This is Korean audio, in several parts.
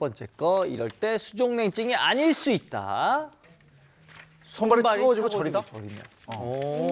번째 거, 이럴 때 수족냉증이 아닐 수 있다. 손발이 차가워지고 저리다?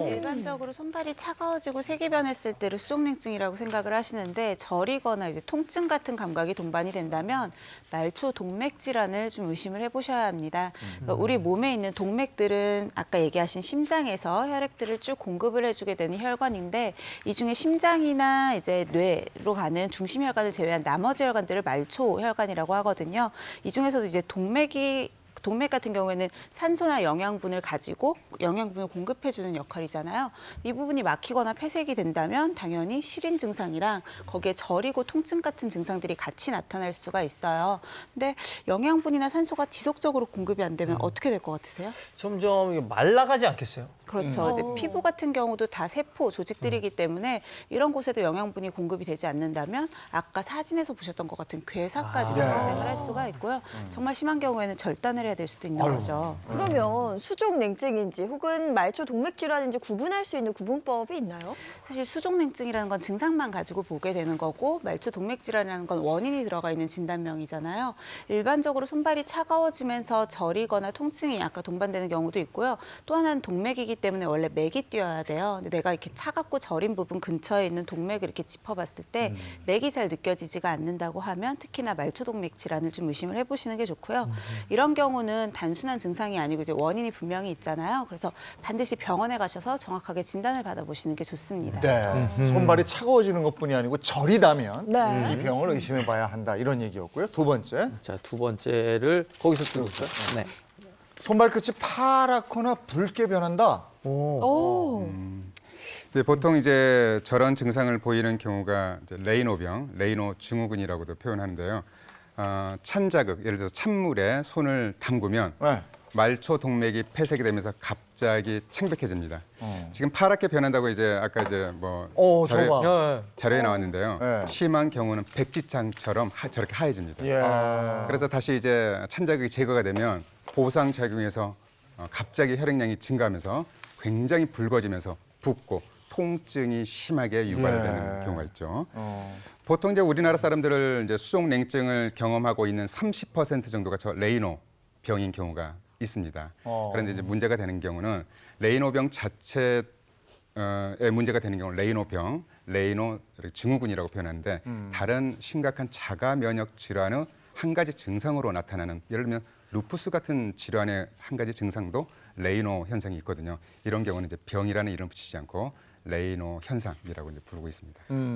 일반적으로 손발이 차가워지고 색이변했을 때를 수족냉증이라고 생각을 하시는데 저리거나 이제 통증 같은 감각이 동반이 된다면 말초 동맥 질환을 좀 의심을 해보셔야 합니다. 그러니까 우리 몸에 있는 동맥들은 아까 얘기하신 심장에서 혈액들을 쭉 공급을 해주게 되는 혈관인데 이 중에 심장이나 이제 뇌로 가는 중심 혈관을 제외한 나머지 혈관들을 말초 혈관이라고 하거든요. 이 중에서도 이제 동맥 같은 경우에는 산소나 영양분을 가지고 영양분을 공급해주는 역할이잖아요. 이 부분이 막히거나 폐색이 된다면 당연히 시린 증상이랑 거기에 저리고 통증 같은 증상들이 같이 나타날 수가 있어요. 근데 영양분이나 산소가 지속적으로 공급이 안 되면 어떻게 될 것 같으세요? 점점 이게 말라가지 않겠어요? 그렇죠. 이제 피부 같은 경우도 다 세포 조직들이기 때문에 이런 곳에도 영양분이 공급이 되지 않는다면 아까 사진에서 보셨던 것 같은 괴사까지도 발생을 할 수가 있고요. 정말 심한 경우에는 절단을 해야 될 수도 있는 거죠. 그러면 수족냉증인지 혹은 말초 동맥 질환인지 구분할 수 있는 구분법이 있나요? 사실 수족냉증이라는 건 증상만 가지고 보게 되는 거고 말초 동맥 질환이라는 건 원인이 들어가 있는 진단명이잖아요. 일반적으로 손발이 차가워지면서 저리거나 통증이 아까 동반되는 경우도 있고요. 또 하나는 동맥이기 때문에 원래 맥이 뛰어야 돼요. 근데 내가 이렇게 차갑고 저린 부분 근처에 있는 동맥을 이렇게 짚어봤을 때 맥이 잘 느껴지지가 않는다고 하면 특히나 말초 동맥 질환을 좀 의심을 해보시는 게 좋고요. 이런 경우는 단순한 증상이 아니고 이제 원인이 분명히 있잖아요. 그래서 반드시 병원에 가셔서 정확하게 진단을 받아보시는 게 좋습니다. 네. 손발이 차가워지는 것뿐이 아니고 저리다면 네. 이 병을 의심해봐야 한다 이런 얘기였고요. 두 번째, 자, 두 번째를 거기서 들었어요. 네. 손발끝이 파랗거나 붉게 변한다. 오. 네, 보통 이제 저런 증상을 보이는 경우가 이제 레이노병, 레이노 증후군이라고도 표현하는데요. 찬 자극, 예를 들어서 찬물에 손을 담그면 네. 말초 동맥이 폐색이 되면서 갑자기 창백해집니다. 지금 파랗게 변한다고 이제 아까 이제 뭐 저거. 자료에 나왔는데요. 네. 심한 경우는 백지장처럼 저렇게 하얘집니다. 예. 그래서 다시 이제 찬 자극이 제거가 되면 보상 작용해서 갑자기 혈액량이 증가하면서 굉장히 붉어지면서 붓고 통증이 심하게 유발되는 경우가 있죠. 보통 이제 우리나라 사람들을 이제 수족냉증을 경험하고 있는 30% 정도가 저 레이노 병인 경우가 있습니다. 그런데 이제 문제가 되는 경우는 레이노병 자체에 문제가 되는 경우는 레이노병, 레이노 증후군이라고 표현하는데 다른 심각한 자가 면역 질환의 한 가지 증상으로 나타나는 예를 들면 루푸스 같은 질환의 한 가지 증상도 레이노 현상이 있거든요. 이런 경우는 이제 병이라는 이름 붙이지 않고 레이노 현상이라고 이제 부르고 있습니다.